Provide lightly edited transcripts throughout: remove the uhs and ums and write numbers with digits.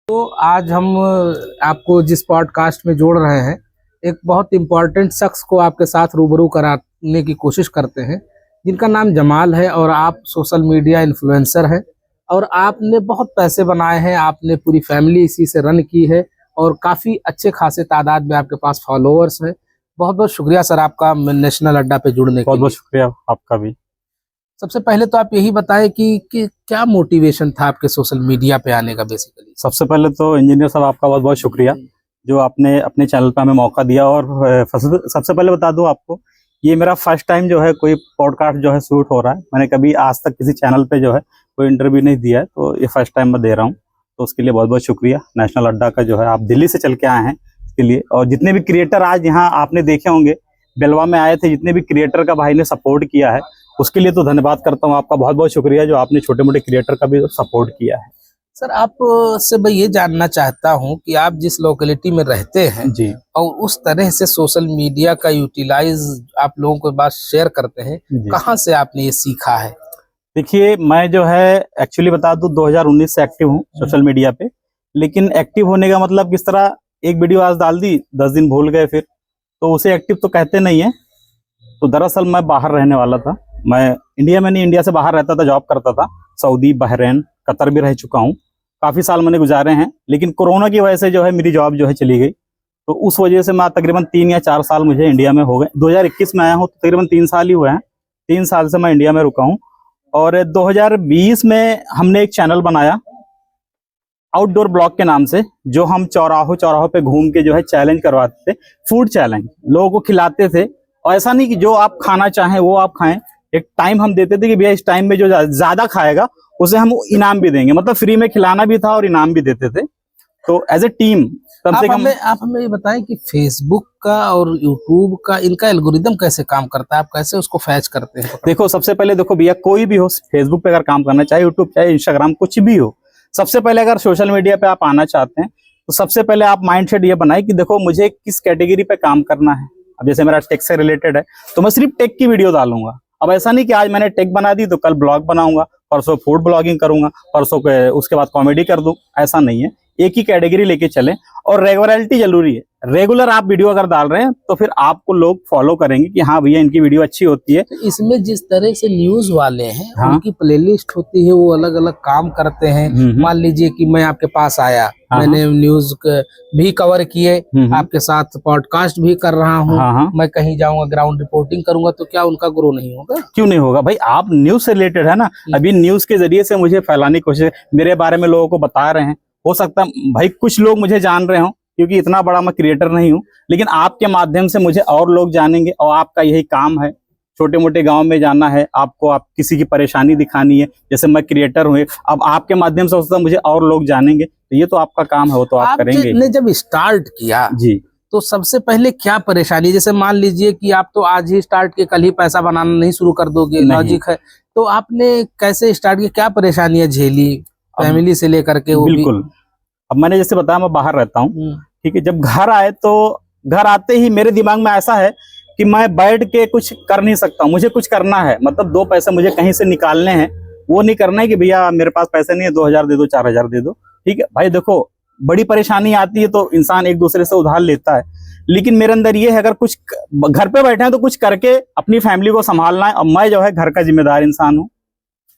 तो आज हम आपको जिस पॉडकास्ट में जोड़ रहे हैं, एक बहुत इम्पोर्टेंट शख्स को आपके साथ रूबरू कराने की कोशिश करते हैं, जिनका नाम जमाल है। और आप सोशल मीडिया इन्फ्लुएंसर हैं और आपने बहुत पैसे बनाए हैं। आपने पूरी फैमिली इसी से रन की है और काफ़ी अच्छे खासे तादाद में आपके पास फॉलोअर्स हैं। बहुत बहुत शुक्रिया सर आपका नेशनल अड्डा पे जुड़ने के लिए। बहुत बहुत शुक्रिया आपका भी। सबसे पहले तो आप यही बताएं कि क्या मोटिवेशन था आपके सोशल मीडिया पे आने का बेसिकली। सबसे पहले तो इंजीनियर साहब आपका बहुत बहुत शुक्रिया जो आपने अपने चैनल पे हमें मौका दिया। और सबसे पहले बता दूं आपको, ये मेरा फर्स्ट टाइम जो है कोई पॉडकास्ट जो है शूट हो रहा है। मैंने कभी आज तक किसी चैनल पे जो है कोई इंटरव्यू नहीं दिया है, तो ये फर्स्ट टाइम मैं दे रहा हूँ। तो उसके लिए बहुत बहुत शुक्रिया। नेशनल अड्डा का जो है आप दिल्ली से चल के आए हैं इसके लिए। और जितने भी क्रिएटर आज यहाँ आपने देखे होंगे बेलवा में आए थे, जितने भी क्रिएटर का भाई ने सपोर्ट किया है उसके लिए तो धन्यवाद करता हूँ। आपका बहुत बहुत शुक्रिया जो आपने छोटे मोटे क्रिएटर का भी सपोर्ट किया है। सर आप से मैं ये जानना चाहता हूँ कि आप जिस लोकेलिटी में रहते हैं जी, और उस तरह से सोशल मीडिया का यूटिलाइज आप लोगों के पास शेयर करते हैं, कहाँ से आपने ये सीखा है? देखिए मैं जो है एक्चुअली बता दूं 2019 से एक्टिव हूँ सोशल मीडिया पे। लेकिन एक्टिव होने का मतलब किस तरह, एक वीडियो आज डाल दी 10 दिन भूल गए, फिर तो उसे एक्टिव तो कहते नहीं है। तो दरअसल मैं बाहर रहने वाला था। मैं इंडिया में नहीं, इंडिया से बाहर रहता था, जॉब करता था। सऊदी, बहरीन, कतर भी रह चुका हूँ। काफी साल मैंने गुजारे हैं। लेकिन कोरोना की वजह से जो है मेरी जॉब जो है चली गई। तो उस वजह से मैं तकरीबन 3 या 4 साल मुझे इंडिया में हो गए। 2021 में आया हूँ, तो तकरीबन 3 साल ही हुए हैं। 3 साल से मैं इंडिया में रुका हूँ। और 2020 में हमने एक चैनल बनाया आउटडोर ब्लॉग के नाम से, जो हम चौराहों पे घूम के जो है चैलेंज करवाते थे। फूड चैलेंज लोगों को खिलाते थे। और ऐसा नहीं कि जो आप खाना चाहें वो आप खाएं। एक टाइम हम देते थे कि भैया इस टाइम में जो ज्यादा खाएगा उसे हम इनाम भी देंगे। मतलब फ्री में खिलाना भी था और इनाम भी देते थे। तो एज ए टीम कम से कम। आप हमें ये बताएं कि फेसबुक का और यूट्यूब का इनका एल्गोरिदम कैसे काम करता है, आप कैसे उसको फैच करते हैं? देखो सबसे पहले देखो भैया, कोई भी हो फेसबुक पे अगर काम करना चाहे, यूट्यूब चाहे इंस्टाग्राम, कुछ भी हो, सबसे पहले अगर सोशल मीडिया पे आप आना चाहते हैं तो सबसे पहले आप माइंडसेट ये बनाए कि देखो मुझे किस कैटेगरी पे काम करना है। अब जैसे मेरा टेक से रिलेटेड है तो मैं सिर्फ टेक की वीडियो डालूंगा। अब ऐसा नहीं कि आज मैंने टेक बना दी तो कल ब्लॉग बनाऊंगा, परसों फूड ब्लॉगिंग करूंगा, परसों के उसके बाद कॉमेडी कर दूं। ऐसा नहीं है, एक ही कैटेगरी लेके चलें। और रेगुलरिटी जरूरी है। रेगुलर आप वीडियो अगर डाल रहे हैं तो फिर आपको लोग फॉलो करेंगे कि हाँ भैया इनकी वीडियो अच्छी होती है। तो इसमें जिस तरह से न्यूज वाले हैं, हाँ? उनकी प्लेलिस्ट होती है, वो अलग अलग काम करते हैं। मान लीजिए कि मैं आपके पास आया, मैंने न्यूज भी कवर किए, आपके साथ पॉडकास्ट भी कर रहा हूँ, मैं कहीं जाऊंगा ग्राउंड रिपोर्टिंग करूंगा, तो क्या उनका ग्रो नहीं होगा? क्यों नहीं होगा भाई, आप न्यूज से रिलेटेड है ना। अभी न्यूज के जरिए से मुझे फैलाने की कोशिश, मेरे बारे में लोगों को बता रहे हैं। हो सकता है भाई कुछ लोग मुझे जान रहे हो, क्योंकि इतना बड़ा मैं क्रिएटर नहीं हूँ, लेकिन आपके माध्यम से मुझे और लोग जानेंगे। और आपका यही काम है, छोटे मोटे गांव में जाना है आपको, आप किसी की परेशानी दिखानी है। जैसे मैं क्रिएटर हूँ, अब आपके माध्यम से हो सकता है मुझे और लोग जानेंगे, तो ये तो आपका काम है, वो तो आप करेंगे। आपने जब स्टार्ट किया जी, तो सबसे पहले क्या परेशानी, जैसे मान लीजिए कि आप तो आज ही स्टार्ट किए, कल ही पैसा बनाना नहीं शुरू कर दोगे, लॉजिक है, तो आपने कैसे स्टार्ट किया, क्या परेशानियां झेली फैमिली से लेकर के? बिल्कुल। अब मैंने जैसे बताया मैं बाहर रहता हूँ, ठीक है। जब घर आए तो घर आते ही मेरे दिमाग में ऐसा है कि मैं बैठ के कुछ कर नहीं सकता, मुझे कुछ करना है। मतलब 2 पैसे मुझे कहीं से निकालने हैं। वो नहीं करना है कि भैया मेरे पास पैसे नहीं है, 2000 दे दो, 4000 दे दो। ठीक है भाई, देखो बड़ी परेशानी आती है तो इंसान एक दूसरे से उधार लेता है। लेकिन मेरे अंदर ये है, अगर कुछ घर पे बैठे हैं तो कुछ करके अपनी फैमिली को संभालना है। और मैं जो है घर का जिम्मेदार इंसान हूँ।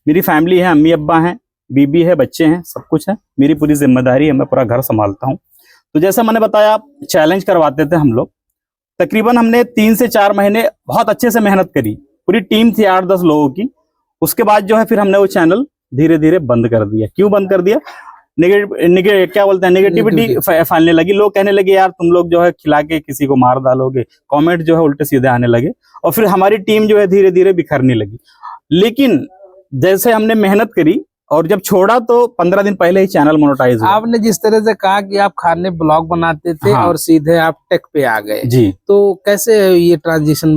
मेरी फैमिली है, अम्मी अब्बा हैं, बीबी है, बच्चे हैं, सब कुछ है। मेरी पूरी जिम्मेदारी है, मैं पूरा घर संभालता हूँ। तो जैसा मैंने बताया, चैलेंज करवाते थे हम लोग। तकरीबन हमने 3 से 4 महीने बहुत अच्छे से मेहनत करी। पूरी टीम थी 8-10 लोगों की। उसके बाद जो है फिर हमने वो चैनल धीरे धीरे बंद कर दिया। क्यों बंद कर दिया? क्या बोलते हैं, नेगेटिविटी फैलने लगी। लोग कहने लगे यार तुम लोग जो है खिला के किसी को मार डालोगे। कमेंट जो है उल्टे सीधे आने लगे और फिर हमारी टीम जो है धीरे धीरे बिखरने लगी। लेकिन जैसे हमने मेहनत करी और जब छोड़ा तो 15 दिन पहले ही चैनल मोनेटाइज हुआ। आपने जिस तरह से कहा कि आप खाने ब्लॉग बनाते थे और सीधे आप टेक पे आ गए जी, तो कैसे ये ट्रांजिशन?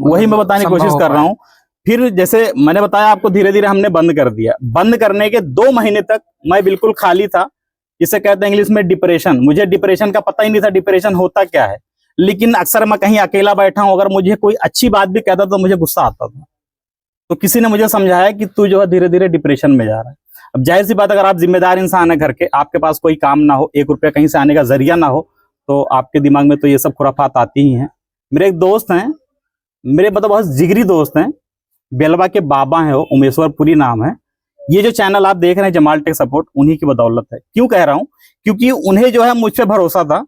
वही मैं बताने की कोशिश कर रहा हूँ। फिर जैसे मैंने बताया आपको, धीरे धीरे हमने बंद कर दिया। बंद करने के 2 महीने तक मैं बिल्कुल खाली था। जिसे कहते हैं इंग्लिश में डिप्रेशन। मुझे डिप्रेशन का पता ही नहीं था डिप्रेशन होता क्या है। लेकिन अक्सर मैं कहीं अकेला बैठा हूं, अगर मुझे कोई अच्छी बात भी कहता तो मुझे गुस्सा आता था। तो किसी ने मुझे समझाया कि तू जो है धीरे धीरे डिप्रेशन में जा रहा है। अब जाहिर सी बात, अगर आप जिम्मेदार इंसान है घर के, आपके पास कोई काम ना हो, 1 रुपया कहीं से आने का जरिया ना हो, तो आपके दिमाग में तो ये सब खुराफात आती ही हैं। मेरे एक दोस्त हैं, मेरे मतलब बहुत जिगरी दोस्त हैं, बेलवा के बाबा हैं, वो उमेश्वरपुरी नाम है। ये जो चैनल आप देख रहे हैं जमाल टेक सपोर्ट, उन्हीं की बदौलत है। क्यों कह रहा हूं? क्योंकि उन्हें जो है मुझ पे भरोसा था।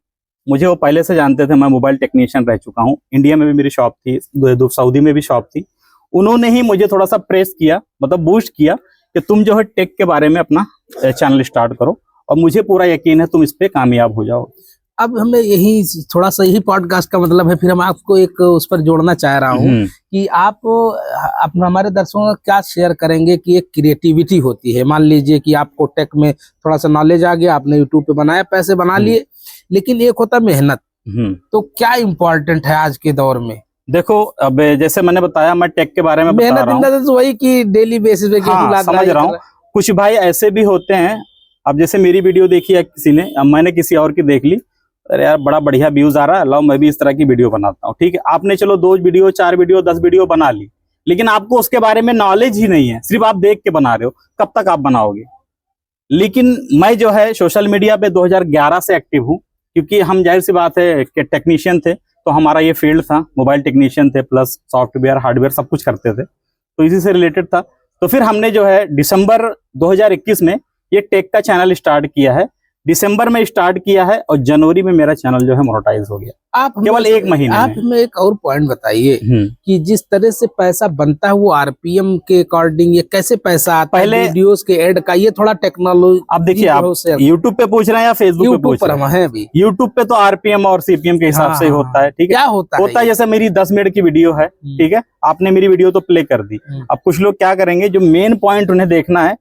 मुझे वो पहले से जानते थे, मैं मोबाइल टेक्नीशियन रह चुका हूँ, इंडिया में भी मेरी शॉप थी, सऊदी में भी शॉप थी। उन्होंने ही मुझे थोड़ा सा प्रेस किया, मतलब बूस्ट किया कि तुम जो है टेक के बारे में अपना चैनल स्टार्ट करो, और मुझे पूरा यकीन है तुम इस पे कामयाब हो जाओ। अब हमें यही थोड़ा सा यही पॉडकास्ट का मतलब है, फिर हम आपको एक उस पर जोड़ना चाह रहा हूँ कि आप अपना हमारे दर्शकों का क्या शेयर करेंगे कि एक क्रिएटिविटी होती है। मान लीजिए कि आपको टेक में थोड़ा सा नॉलेज आ गया, आपने यूट्यूब पे बनाया, पैसे बना लिए, लेकिन एक होता मेहनत। तो क्या इम्पोर्टेंट है आज के दौर में? देखो, अब जैसे मैंने बताया, मैं टेक के बारे में बता रहा हूँ, तो वही कि डेली बेसिस पे समझ रहा हूँ। कुछ भाई ऐसे भी होते हैं, अब जैसे मेरी वीडियो देखी है किसी ने, अब मैंने किसी और की देख ली, अरे यार बड़ा बढ़िया व्यूज आ रहा है, लाओ मैं भी इस तरह की वीडियो बनाता हूँ। ठीक है, आपने चलो 2 वीडियो, 4 वीडियो, 10 वीडियो बना ली, लेकिन आपको उसके बारे में नॉलेज ही नहीं है, सिर्फ आप देख के बना रहे हो, कब तक आप बनाओगे? लेकिन मैं जो है सोशल मीडिया पे 2011 से एक्टिव हूँ, क्योंकि हम जाहिर सी बात है कि टेक्नीशियन थे, तो हमारा ये फील्ड था, मोबाइल टेक्नीशियन थे, प्लस सॉफ्टवेयर हार्डवेयर सब कुछ करते थे, तो इसी से रिलेटेड था। तो फिर हमने जो है दिसंबर 2021 में ये टेक का चैनल स्टार्ट किया है। दिसंबर में स्टार्ट किया है और जनवरी में मेरा चैनल जो है मोनेटाइज हो गया। आप केवल 1 महीने आप हमें एक और पॉइंट बताइए कि जिस तरह से पैसा बनता है वो आरपीएम के अकॉर्डिंग, ये कैसे पैसा आता है वीडियोस के ऐड का? ये थोड़ा टेक्नोलॉजी आप देखिए, आप यूट्यूब पे पूछ रहे हैं या फेसबुक पे पूछ रहे हैं? अभी यूट्यूब पे तो आरपीएम और सीपीएम के हिसाब से होता है। ठीक है, क्या होता है? जैसे मेरी 10 मिनट की वीडियो है, ठीक है, आपने मेरी वीडियो तो प्ले कर दी, अब कुछ लोग क्या करेंगे, जो मेन पॉइंट उन्हें देखना है,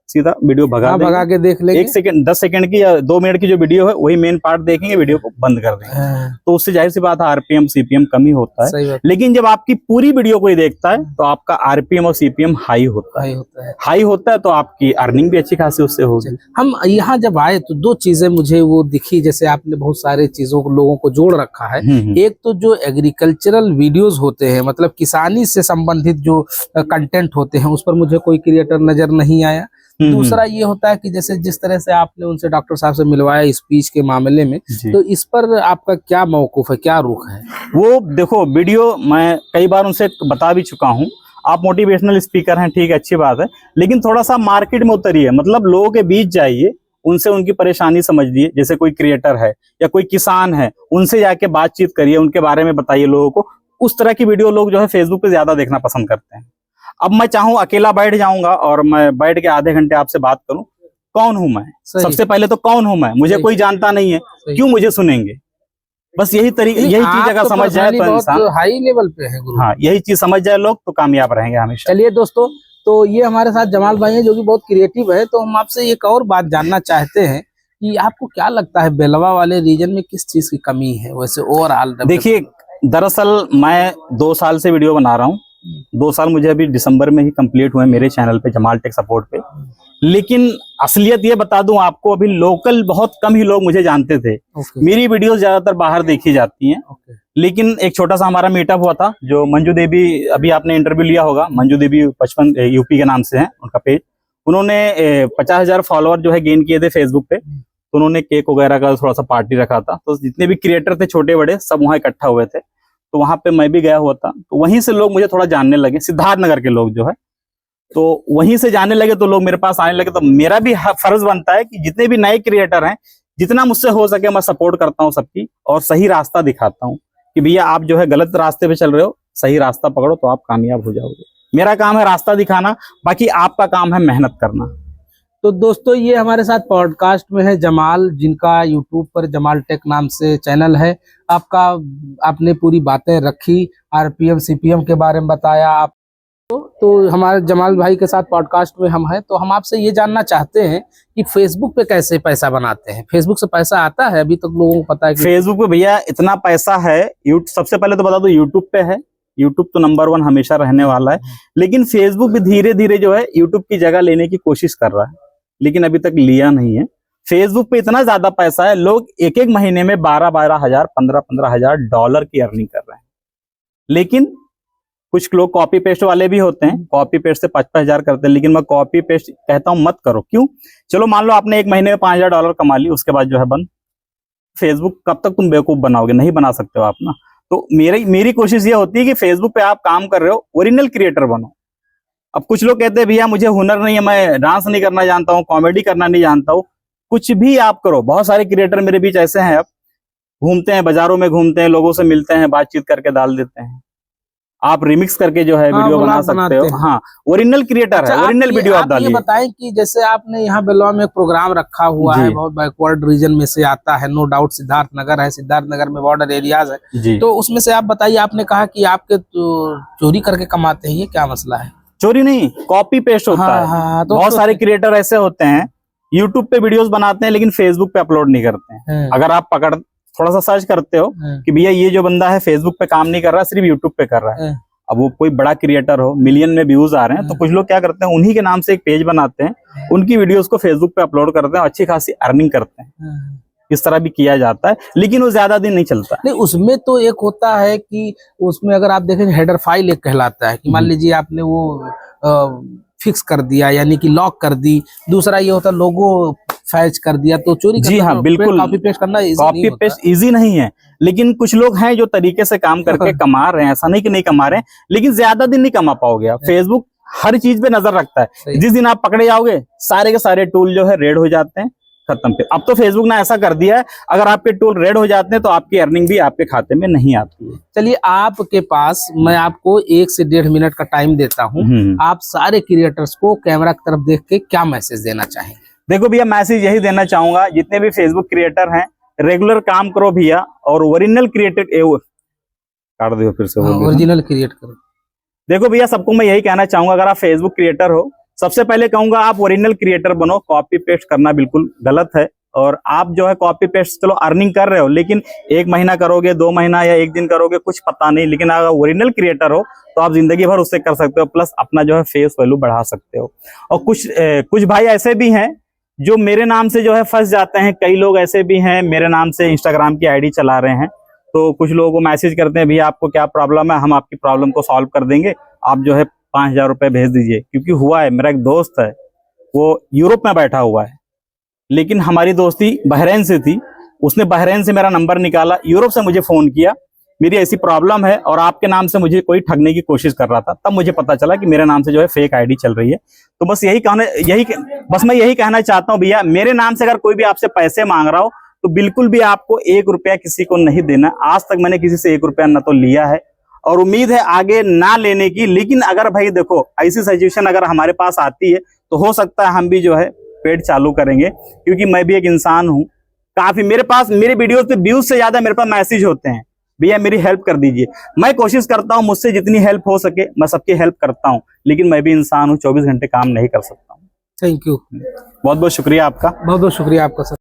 सीधा वीडियो भगा के देख लेंगे। 1 सेकंड 10 सेकंड की या 2 मिनट की जो वीडियो है वही मेन पार्ट देखेंगे, वीडियो को बंद कर देंगे। तो उससे जाहिर सी बात है आरपीएम सीपीएम कम ही होता है। लेकिन जब आपकी पूरी वीडियो कोई देखता है तो आपका आरपीएम और सीपीएम हाई होता है, तो आपकी अर्निंग भी अच्छी खासी उससे होगी। हम यहाँ जब आए तो 2 चीजें मुझे वो दिखी, जैसे आपने बहुत सारे चीजों को लोगों को जोड़ रखा है। एक तो जो एग्रीकल्चरल वीडियोज होते हैं, मतलब किसानी से संबंधित जो कंटेंट होते हैं, उस पर मुझे कोई क्रिएटर नजर नहीं आया। दूसरा ये होता है कि जैसे जिस तरह से आपने उनसे डॉक्टर साहब से मिलवाया स्पीच के मामले में, तो इस पर आपका क्या मौकूफ है, क्या रुख है? वो देखो, वीडियो मैं कई बार उनसे बता भी चुका हूँ, आप मोटिवेशनल स्पीकर हैं, ठीक है, अच्छी बात है, लेकिन थोड़ा सा मार्केट में उतरिए, मतलब लोगों के बीच जाइए, उनसे उनकी परेशानी समझिए। जैसे कोई क्रिएटर है या कोई किसान है, उनसे जाके बातचीत करिए, उनके बारे में बताइए लोगों को। उस तरह की वीडियो लोग जो है फेसबुक पे ज्यादा देखना पसंद करते हैं। अब मैं चाहूं अकेला बैठ जाऊंगा और मैं बैठ के आधे घंटे आपसे बात करूं, कौन हूं मैं? सबसे पहले तो कौन हूं मैं? मुझे कोई जानता नहीं है, क्यों मुझे सुनेंगे? बस यही चीज अगर समझ जाए तो इंसान हाई लेवल पे है गुरु। हाँ, यही चीज समझ जाए लोग तो कामयाब रहेंगे हमेशा। चलिए दोस्तों, तो ये हमारे साथ जमाल भाई हैं जो कि बहुत क्रिएटिव है। तो हम आपसे एक और बात जानना चाहते हैं कि आपको क्या लगता है बेलवा वाले रीजन में किस चीज की कमी है वैसे ओवरऑल? देखिए, दरअसल मैं 2 साल से वीडियो बना रहा हूँ, 2 साल मुझे अभी दिसंबर में ही कंप्लीट हुए मेरे चैनल पे, जमाल टेक सपोर्ट पे। लेकिन असलियत ये बता दूं आपको, अभी लोकल बहुत कम ही लोग मुझे जानते थे। मेरी वीडियोस ज्यादातर बाहर देखी जाती हैं। लेकिन एक छोटा सा हमारा मीटअप हुआ था, जो मंजू देवी, अभी आपने इंटरव्यू लिया होगा, मंजू देवी 55 यूपी के नाम से है उनका पेज। उन्होंने 50,000 फॉलोअर जो है गेन किए थे फेसबुक पे। तो उन्होंने केक वगैरह का थोड़ा सा पार्टी रखा था, तो जितने भी क्रिएटर थे छोटे बड़े सब वहाँ इकट्ठा हुए थे। तो वहां पे मैं भी गया हुआ था, तो वहीं से लोग मुझे थोड़ा जानने लगे, सिद्धार्थनगर के लोग जो है, तो वहीं से जानने लगे, तो लोग मेरे पास आने लगे। तो मेरा भी फर्ज बनता है कि जितने भी नए क्रिएटर हैं, जितना मुझसे हो सके मैं सपोर्ट करता हूँ सबकी, और सही रास्ता दिखाता हूँ कि भैया आप जो है गलत रास्ते पे चल रहे हो, सही रास्ता पकड़ो तो आप कामयाब हो जाओगे। मेरा काम है रास्ता दिखाना, बाकी आपका काम है मेहनत करना। तो दोस्तों, ये हमारे साथ पॉडकास्ट में है जमाल, जिनका यूट्यूब पर जमाल टेक नाम से चैनल है। आपने पूरी बातें रखी, आरपीएम सीपीएम के बारे में बताया आप। तो हमारे जमाल भाई के साथ पॉडकास्ट में हम हैं, तो हम आपसे ये जानना चाहते हैं कि फेसबुक पे कैसे पैसा बनाते हैं? फेसबुक से पैसा आता है? अभी तक तो लोगों को पता है कि फेसबुक पे भैया इतना पैसा है। सबसे पहले तो बता दो, यूट्यूब पे है, यूट्यूब तो नंबर 1 हमेशा रहने वाला है। लेकिन फेसबुक भी धीरे धीरे जो है यूट्यूब की जगह लेने की कोशिश कर रहा है, लेकिन अभी तक लिया नहीं है। फेसबुक पे इतना ज्यादा पैसा है, लोग एक महीने में 12,000 15,000 $15,000 की अर्निंग कर रहे हैं। लेकिन कुछ लोग कॉपी पेस्ट वाले भी होते हैं, कॉपी पेस्ट से 5,000 करते हैं, लेकिन मैं कॉपी पेस्ट कहता हूं मत करो। क्यों? चलो मान लो आपने एक महीने में $5,000 कमा ली, उसके बाद जो है बंद। फेसबुक कब तक तुम बेवकूफ बनाओगे? नहीं बना सकते हो आप ना। तो मेरी कोशिश ये होती है कि फेसबुक पे आप काम कर रहे हो, ओरिजिनल क्रिएटर बनो। अब कुछ लोग कहते हैं भैया मुझे हुनर नहीं है, मैं डांस नहीं करना जानता हूँ, कॉमेडी करना नहीं जानता हूँ। कुछ भी आप करो। बहुत सारे क्रिएटर मेरे बीच ऐसे हैं, अब घूमते हैं, बाजारों में घूमते हैं, लोगों से मिलते हैं, बातचीत करके डाल देते हैं। आप रिमिक्स करके जो है वीडियो बना सकते हो। हाँ, ओरिजिनल क्रिएटर है, ओरिजिनल वीडियो आप डालिए। बताएं कि जैसे आपने यहाँ बेलवा में एक प्रोग्राम रखा हुआ है, बहुत बैकवर्ड रीजन में से आता है, नो डाउट सिद्धार्थ नगर है, सिद्धार्थ नगर में बॉर्डर एरियाज है, तो उसमें से आप बताइए, आपने कहा कि आपके चोरी करके कमाते हैं, ये क्या मसला है? चोरी नहीं, कॉपी पेस्ट होता है। हाँ, तो बहुत सारे क्रिएटर ऐसे होते हैं, यूट्यूब पे वीडियोस बनाते हैं लेकिन फेसबुक पे अपलोड नहीं करते हैं। अगर आप थोड़ा सा सर्च करते हो कि भैया ये जो बंदा है फेसबुक पे काम नहीं कर रहा, सिर्फ यूट्यूब पे कर रहा है, अब वो कोई बड़ा क्रिएटर हो, मिलियन में व्यूज आ रहे हैं, तो कुछ लोग क्या करते हैं, उन्हीं के नाम से एक पेज बनाते हैं, उनकी वीडियोस को फेसबुक पे अपलोड करते हैं, अच्छी खासी अर्निंग करते हैं। इस तरह भी किया जाता है, लेकिन वो ज्यादा दिन नहीं चलता। नहीं, उसमें तो एक होता है कि उसमें अगर आप देखें हेडर फाइल एक कहलाता है कि मान लीजिए आपने वो फिक्स कर दिया, यानी कि लॉक कर दी। दूसरा ये होता है लोगो फैच कर दिया, तो चोरी जी हाँ, बिल्कुल। कॉपी पेस्ट करना कॉपी पेस्ट इजी नहीं है, लेकिन कुछ लोग हैं जो तरीके से काम करके कमा रहे हैं। ऐसा नहीं कि नहीं कमा रहे हैं, लेकिन ज्यादा दिन नहीं कमा पाओगे आप। फेसबुक हर चीज पे नजर रखता है। जिस दिन आप पकड़े जाओगे, सारे के सारे टूल जो है रेड हो जाते हैं, खत्म। फिर अब तो फेसबुक ने ऐसा कर दिया है, अगर आपके टूल रेड हो जाते हैं तो आपकी अर्निंग भी आपके खाते में नहीं आती है। चलिए, आपके पास मैं आपको 1 से 1.5 मिनट का टाइम देता हूँ, आप सारे क्रिएटर्स को कैमरा की तरफ देख के क्या मैसेज देना चाहेंगे? देखो भैया, मैसेज यही देना चाहूंगा, जितने भी फेसबुक क्रिएटर हैं, रेगुलर काम करो भैया, और ओरिजिनल क्रिएटर काट दो फिर से, ओरिजिनल क्रिएट करो। देखो भैया, सबको मैं यही कहना चाहूंगा, अगर आप फेसबुक क्रिएटर हो, सबसे पहले कहूंगा आप ओरिजिनल क्रिएटर बनो। कॉपी पेस्ट करना बिल्कुल गलत है। और आप जो है कॉपी पेस्ट चलो अर्निंग कर रहे हो, लेकिन 1 महीना करोगे, 2 महीना या 1 दिन करोगे, कुछ पता नहीं। लेकिन अगर ओरिजिनल क्रिएटर हो तो आप जिंदगी भर उससे कर सकते हो, प्लस अपना जो है फेस वैल्यू बढ़ा सकते हो। और कुछ भाई ऐसे भी हैं जो मेरे नाम से जो है फंस जाते हैं। कई लोग ऐसे भी हैं मेरे नाम से इंस्टाग्राम की आईडी चला रहे हैं, तो कुछ लोगों को मैसेज करते हैं, भैया आपको क्या प्रॉब्लम है, हम आपकी प्रॉब्लम को सॉल्व कर देंगे, आप जो है 5,000 रुपए भेज दीजिए। क्योंकि हुआ है, मेरा एक दोस्त है, वो यूरोप में बैठा हुआ है, लेकिन हमारी दोस्ती बहरीन से थी। उसने बहरीन से मेरा नंबर निकाला, यूरोप से मुझे फोन किया, मेरी ऐसी प्रॉब्लम है और आपके नाम से मुझे कोई ठगने की कोशिश कर रहा था। तब मुझे पता चला कि मेरे नाम से जो है फेक आईडी चल रही है। तो बस मैं यही कहना चाहता हूँ भैया, मेरे नाम से अगर कोई भी आपसे पैसे मांग रहा हो तो बिल्कुल भी आपको 1 रुपया किसी को नहीं देना। आज तक मैंने किसी से 1 रुपया ना तो लिया है और उम्मीद है आगे ना लेने की। लेकिन अगर भाई देखो, ऐसी सिचुएशन अगर हमारे पास आती है तो हो सकता है हम भी जो है पेड चालू करेंगे, क्योंकि मैं भी एक इंसान हूँ। काफी मेरे वीडियोस पे व्यूज से ज्यादा मेरे पास मैसेज होते हैं, भैया मेरी हेल्प कर दीजिए। मैं कोशिश करता हूँ, मुझसे जितनी हेल्प हो सके मैं सबकी हेल्प करता हूँ, लेकिन मैं भी इंसान हूँ, 24 घंटे काम नहीं कर सकता हूँ। थैंक यू, बहुत बहुत शुक्रिया आपका। बहुत बहुत शुक्रिया आपका सर।